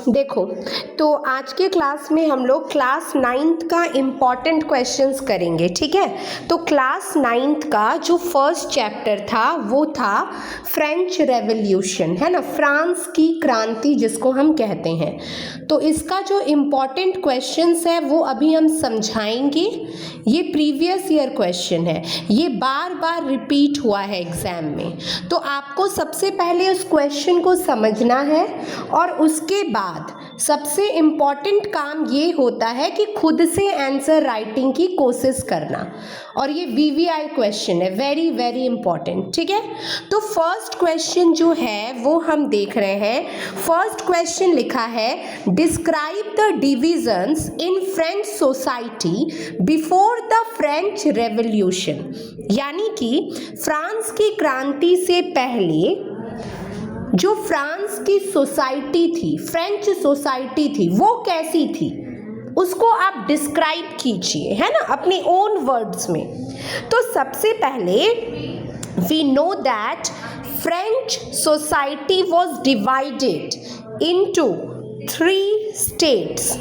देखो, तो आज के क्लास में हम लोग क्लास 9th का इम्पॉर्टेंट क्वेश्चंस करेंगे, ठीक है। तो क्लास 9th का जो फर्स्ट चैप्टर था वो था फ्रेंच रेवोल्यूशन, है ना, फ्रांस की क्रांति जिसको हम कहते हैं। तो इसका जो इम्पॉर्टेंट क्वेश्चंस है वो अभी हम समझाएंगे। ये प्रीवियस ईयर क्वेश्चन है, ये बार बार रिपीट हुआ है एग्जाम में। तो आपको सबसे पहले उस क्वेश्चन को समझना है और उसके बाद सबसे इम्पॉर्टेंट काम ये होता है कि खुद से आंसर राइटिंग की कोशिश करना। और ये वीवीआई क्वेश्चन है, वेरी वेरी इंपॉर्टेंट, ठीक है। तो फर्स्ट क्वेश्चन जो है वो हम देख रहे हैं। फर्स्ट क्वेश्चन लिखा है, describe the divisions in French society before the French revolution. यानी कि फ्रांस की क्रांति से पहले जो फ्रांस की सोसाइटी थी, फ्रेंच सोसाइटी थी, वो कैसी थी, उसको आप डिस्क्राइब कीजिए, है ना, अपने ओन वर्ड्स में। तो सबसे पहले we know that French society was divided into 3 states.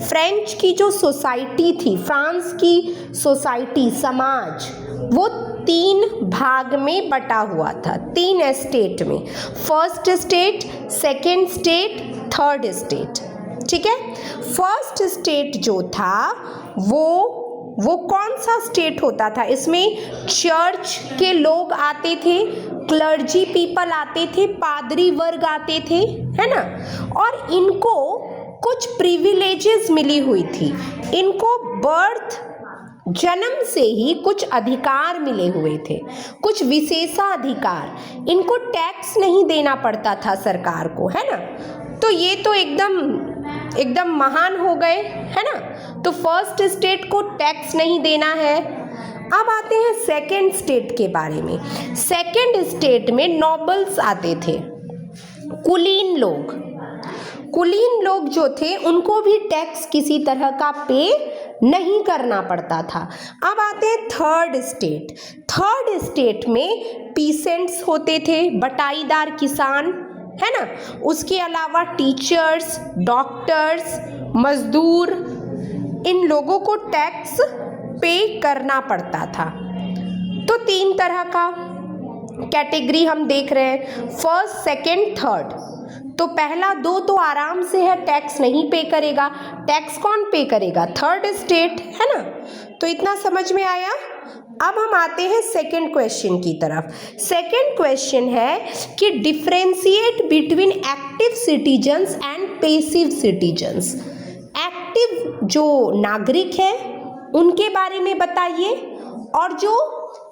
French की जो सोसाइटी थी, फ्रांस की सोसाइटी, समाज, वो 3 भाग में बटा हुआ था, 3 स्टेट में। First state, second state, third state, ठीक है। फर्स्ट स्टेट जो था वो कौन सा स्टेट होता था? इसमें चर्च के लोग आते थे, क्लर्जी पीपल आते थे, पादरी वर्ग आते थे, है ना, और इनको कुछ प्रिविलेजेस मिली हुई थी। इनको बर्थ, जन्म से ही कुछ अधिकार मिले हुए थे, कुछ विशेषाधिकार। इनको टैक्स नहीं देना पड़ता था सरकार को, है ना। तो ये तो एकदम महान हो गए, है ना। तो फर्स्ट स्टेट को टैक्स नहीं देना है। अब आते हैं सेकेंड स्टेट के बारे में। सेकेंड स्टेट में नॉबल्स आते थे, कुलीन लोग। कुलीन लोग जो थे उनको भी टैक्स किसी तरह का पे नहीं करना पड़ता था। अब आते हैं थर्ड स्टेट। थर्ड स्टेट में पीसेंट्स होते थे, बटाईदार किसान, है ना। उसके अलावा टीचर्स, डॉक्टर्स, मजदूर, इन लोगों को टैक्स पे करना पड़ता था। तो 3 तरह का कैटेगरी हम देख रहे हैं, फर्स्ट, सेकेंड, थर्ड। तो पहला 2 तो आराम से है, टैक्स नहीं पे करेगा। टैक्स कौन पे करेगा? थर्ड स्टेट, है ना। तो इतना समझ में आया। अब हम आते हैं सेकेंड क्वेश्चन की तरफ। सेकेंड क्वेश्चन है कि differentiate between active citizens and passive citizens. Active जो नागरिक है उनके बारे में बताइए, और जो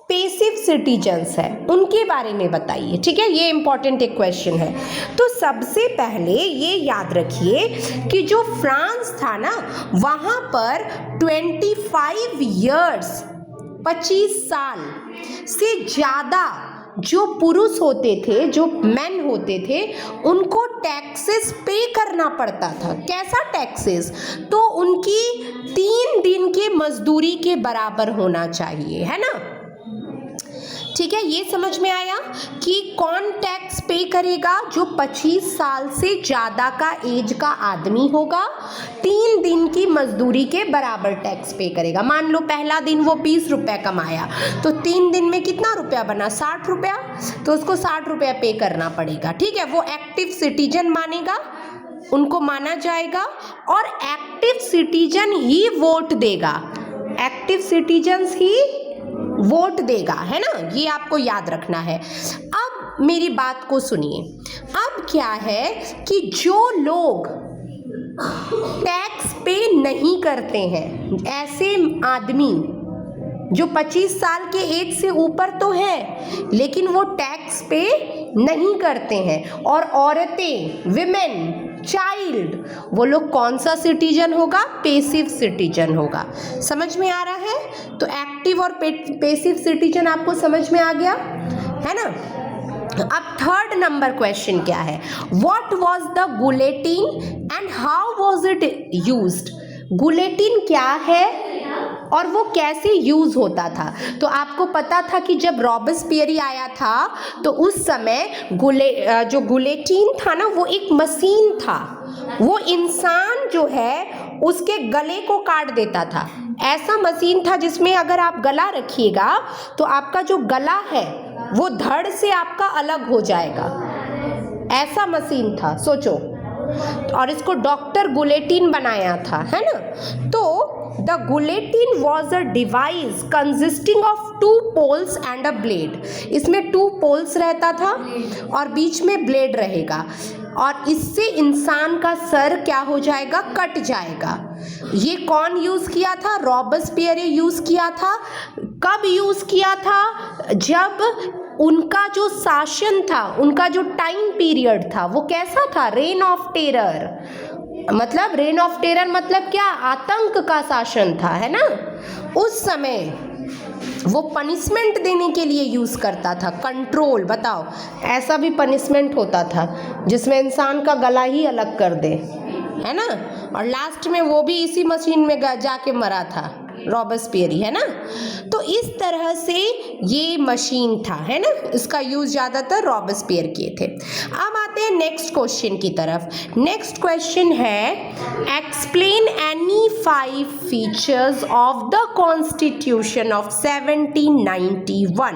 पैसिव सिटीजन्स है उनके बारे में बताइए, ठीक है। ये इंपॉर्टेंट एक क्वेश्चन है। तो सबसे पहले ये याद रखिए कि जो फ्रांस था ना, वहाँ पर 25 ईयर्स, 25 साल से ज़्यादा जो पुरुष होते थे, जो मेन होते थे, उनको टैक्सेस पे करना पड़ता था। कैसा टैक्सेस? तो उनकी 3 दिन के मजदूरी के बराबर होना चाहिए, है ना, ठीक है। ये समझ में आया कि कौन टैक्स पे करेगा? जो 25 साल से ज़्यादा का एज का आदमी होगा, 3 दिन की मजदूरी के बराबर टैक्स पे करेगा। मान लो पहला दिन वो 20 रुपये कमाया, तो 3 दिन में कितना रुपया बना? 60 रुपया। तो उसको 60 रुपया पे करना पड़ेगा, ठीक है। वो एक्टिव सिटीजन मानेगा, उनको माना जाएगा, और एक्टिव सिटीजन ही वोट देगा। एक्टिव सिटीजन्स ही वोट देगा, है ना, ये आपको याद रखना है। अब मेरी बात को सुनिए। अब क्या है कि जो लोग टैक्स पे नहीं करते हैं, ऐसे आदमी जो 25 साल के एज से ऊपर तो है लेकिन वो टैक्स पे नहीं करते हैं, और औरतें, विमेन, चाइल्ड, वो लोग कौन सा सिटीजन होगा? पैसिव सिटीजन होगा। समझ में आ रहा है? तो एक्टिव और पैसिव सिटीजन आपको समझ में आ गया, है ना। अब थर्ड नंबर क्वेश्चन क्या है? What was the guillotine and how was it used? Guillotine क्या है और वो कैसे यूज़ होता था। तो आपको पता था कि जब रॉबस्पियर आया था तो उस समय जो गुलेटिन था ना, वो एक मशीन था, वो इंसान जो है उसके गले को काट देता था। ऐसा मशीन था जिसमें अगर आप गला रखिएगा तो आपका जो गला है वो धड़ से आपका अलग हो जाएगा। ऐसा मशीन था, सोचो। और इसको डॉक्टर गुलेटिन बनाया था, है ना। तो the guillotine was a device consisting of 2 poles and a blade. इसमें 2 पोल्स रहता था और बीच में ब्लेड रहेगा, और इससे इंसान का सर क्या हो जाएगा, कट जाएगा। ये कौन यूज़ किया था, रॉबस्पियर यूज़ किया था। कब यूज़ किया था, जब उनका जो शासन था, उनका जो टाइम पीरियड था वो कैसा था, रेन ऑफ टेरर। मतलब रेन ऑफ टेरर मतलब क्या, आतंक का शासन था, है ना। उस समय वो पनिशमेंट देने के लिए यूज़ करता था, कंट्रोल। बताओ, ऐसा भी पनिशमेंट होता था जिसमें इंसान का गला ही अलग कर दे, है ना। और लास्ट में वो भी इसी मशीन में जाके मरा था, रॉबस्पियर, है ना। तो इस तरह से ये मशीन था, है ना। इसका यूज़ ज़्यादातर रॉबस्पियर किए थे। अब आते हैं नेक्स्ट क्वेश्चन की तरफ। नेक्स्ट क्वेश्चन है, explain any 5 features of the constitution of 1791।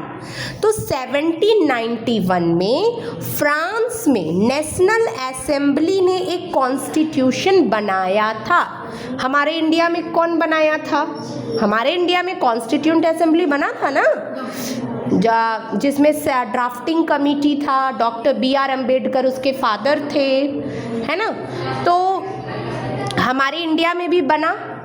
तो 1791 में फ्रांस में नेशनल असेंबली ने एक कॉन्स्टिट्यूशन बनाया था। हमारे इंडिया में कौन बनाया था, हमारे इंडिया में कॉन्स्टिट्यूंट असेंबली बना था ना, जिसमें ड्राफ्टिंग कमेटी था, डॉक्टर BR अम्बेडकर उसके फादर थे, है ना। तो हमारे इंडिया में भी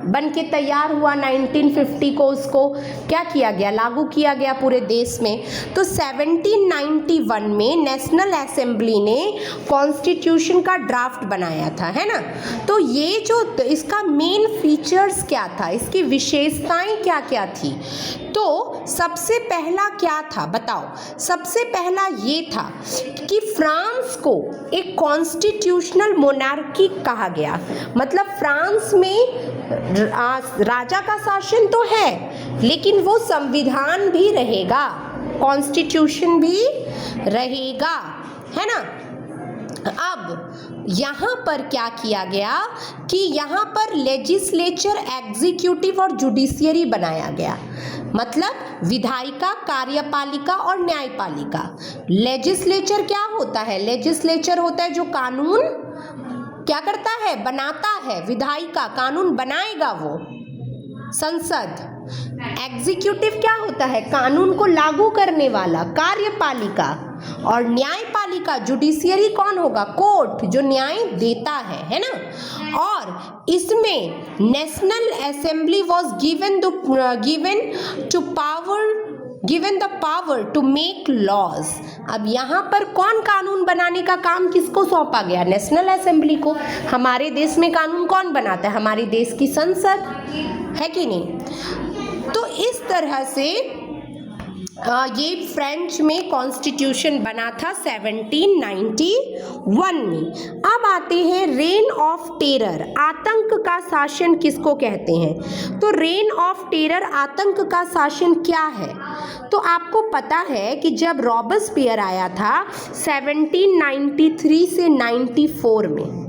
बन के तैयार हुआ 1950 को, उसको क्या किया गया, लागू किया गया पूरे देश में। तो 1791 में नेशनल असेंबली ने कॉन्स्टिट्यूशन का ड्राफ्ट बनाया था, है ना। तो ये जो इसका मेन फीचर्स क्या था, इसकी विशेषताएं क्या क्या थी। तो सबसे पहला क्या था, बताओ। सबसे पहला ये था कि फ्रांस को एक कॉन्स्टिट्यूशनल मोनार्की कहा गया। मतलब फ्रांस में राजा का शासन तो है, लेकिन वो संविधान भी रहेगा, कॉन्स्टिट्यूशन भी रहेगा, है ना। अब यहाँ पर क्या किया गया कि यहाँ पर लेजिस्लेचर, एग्जीक्यूटिव और जुडिशियरी बनाया गया। मतलब विधायिका, कार्यपालिका और न्यायपालिका। लेजिस्लेचर क्या होता है, लेजिस्लेचर होता है जो कानून क्या करता है, बनाता है। विधायिका कानून बनाएगा वो, संसद। एग्जीक्यूटिव क्या होता है, कानून को लागू करने वाला, कार्यपालिका। और न्यायपालिका, जुडिशियरी कौन होगा, कोर्ट, जो न्याय देता है ना। और इसमें National Assembly was given the power to make laws. अब यहाँ पर कौन कानून बनाने का काम किसको सौंपा गया, नेशनल असेंबली को। हमारे देश में कानून कौन बनाता है, हमारे देश की संसद, है कि नहीं। तो इस तरह से ये फ्रेंच में कॉन्स्टिट्यूशन बना था 1791 में। अब आते हैं रेन ऑफ टेरर, आतंक का शासन किसको कहते हैं। तो रेन ऑफ टेरर, आतंक का शासन क्या है। तो आपको पता है कि जब रॉबस्पियर आया था 1793 से 94 में,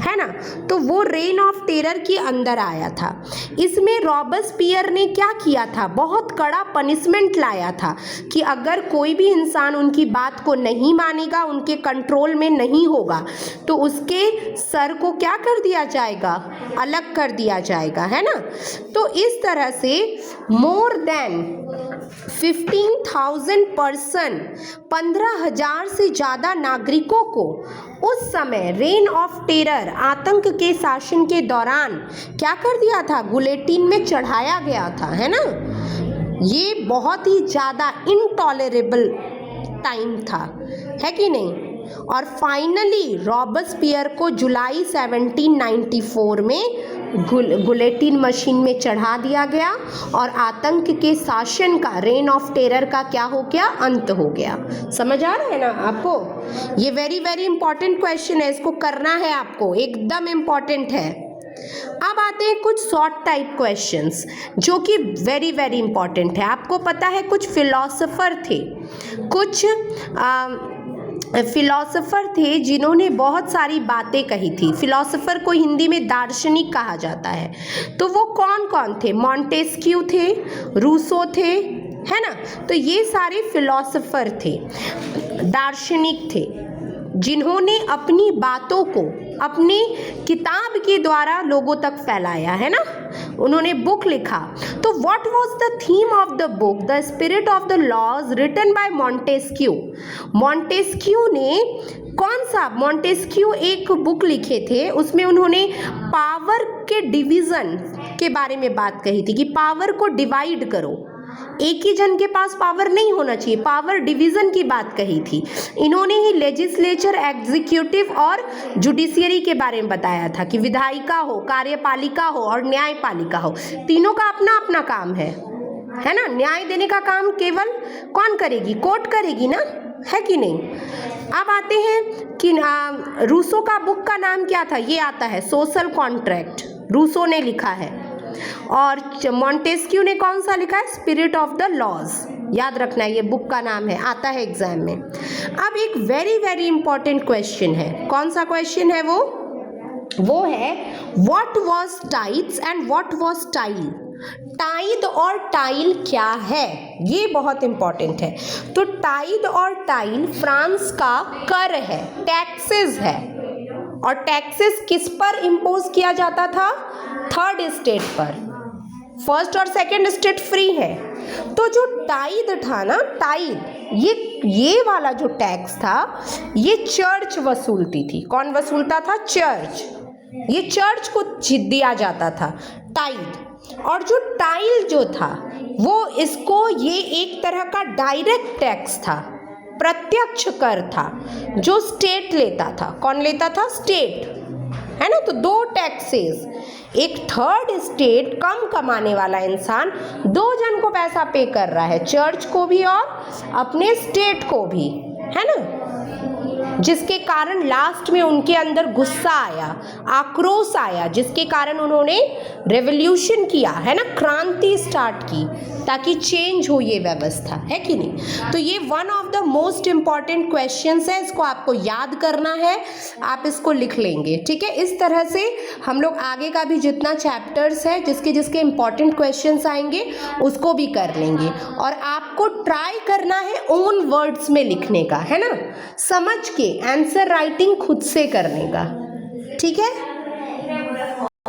है ना, तो वो रेन ऑफ टेरर के अंदर आया था। इसमें रॉबस्पियर ने क्या किया था, बहुत कड़ा पनिशमेंट लाया था कि अगर कोई भी इंसान उनकी बात को नहीं मानेगा, उनके कंट्रोल में नहीं होगा, तो उसके सर को क्या कर दिया जाएगा, अलग कर दिया जाएगा, है ना। तो इस तरह से मोर देन 15,000 पर्सन, 15,000 से ज़्यादा नागरिकों को उस समय रेन ऑफ टेरर, आतंक के शासन के दौरान क्या कर दिया था, गुलेटिन में चढ़ाया गया था, है ना। ये बहुत ही ज़्यादा इनटॉलरेबल टाइम था, है कि नहीं। और फाइनली रॉबस्पियर को जुलाई 1794 में गुलेटिन मशीन में चढ़ा दिया गया और आतंक के शासन का, रेन ऑफ टेरर का क्या हो गया, अंत हो गया। समझ आ रहा है ना आपको। ये वेरी वेरी इंपॉर्टेंट क्वेश्चन है, इसको करना है आपको, एकदम इम्पॉर्टेंट है। अब आते हैं कुछ शॉर्ट टाइप क्वेश्चंस जो कि वेरी वेरी इंपॉर्टेंट है। आपको पता है कुछ फिलोसोफर थे जिन्होंने बहुत सारी बातें कही थी। फिलोसोफर को हिंदी में दार्शनिक कहा जाता है। तो वो कौन कौन थे? मॉन्टेस्क्यू थे, रूसो थे, है ना। तो ये सारे फिलोसोफर थे, दार्शनिक थे, जिन्होंने अपनी बातों को अपनी किताब के द्वारा लोगों तक फैलाया, है ना। उन्होंने बुक लिखा। तो what was the theme of the book? The spirit of the laws, written by Montesquieu. Montesquieu ने मॉन्टेस्क्यू एक बुक लिखे थे, उसमें उन्होंने पावर के डिवीज़न के बारे में बात कही थी कि पावर को डिवाइड करो, एक ही जन के पास पावर नहीं होना चाहिए, पावर डिवीज़न की बात कही थी। इन्होंने ही लेजिस्लेचर, एग्जीक्यूटिव और जुडिशियरी के बारे में बताया था कि विधायिका हो, कार्यपालिका हो और न्यायपालिका हो, तीनों का अपना अपना काम है ना। न्याय देने का काम केवल कौन करेगी? कोर्ट करेगी ना, है कि नहीं। अब आते हैं कि रूसो का बुक का नाम क्या था? ये आता है सोशल कॉन्ट्रैक्ट, रूसो ने लिखा है। और मॉन्टेस्क्यू ने कौन सा लिखा है? Spirit of the laws. याद रखना है, ये बुक का नाम है, आता है एग्जाम में। अब एक वेरी वेरी इंपॉर्टेंट क्वेश्चन है। कौन सा क्वेश्चन है वो है what was tithes and what was taille. Tithe और टाइल क्या है, ये बहुत इंपॉर्टेंट है। तो टाइड और टाइल फ्रांस का कर है, टैक्सेस है। और टैक्सेस किस पर इम्पोज किया जाता था? थर्ड स्टेट पर। फर्स्ट और सेकंड स्टेट फ्री है। तो जो टाइड था ना, टाइड, ये वाला जो टैक्स था ये चर्च वसूलती थी। कौन वसूलता था? चर्च। ये चर्च को दिया जाता था टाइड। और जो टाइल जो था वो ये एक तरह का डायरेक्ट टैक्स था, प्रत्यक्ष कर था जो स्टेट लेता था। कौन लेता था? स्टेट, है ना। तो दो टैक्सेस, एक थर्ड स्टेट कम कमाने वाला इंसान दो जन को पैसा पे कर रहा है, चर्च को भी और अपने स्टेट को भी, है ना। जिसके कारण लास्ट में उनके अंदर गुस्सा आया, आक्रोश आया, जिसके कारण उन्होंने रेवोल्यूशन किया, है ना, क्रांति स्टार्ट की ताकि चेंज हो ये व्यवस्था, है कि नहीं। तो ये one of the most important questions है, इसको आपको याद करना है, आप इसको लिख लेंगे, ठीक है। इस तरह से हम लोग आगे का भी जितना चैप्टर्स है जिसके इम्पॉर्टेंट क्वेश्चंस आएंगे उसको भी कर लेंगे। और आपको ट्राई करना है ओन वर्ड्स में लिखने का, है ना, समझ के आंसर राइटिंग खुद से करने का, ठीक है।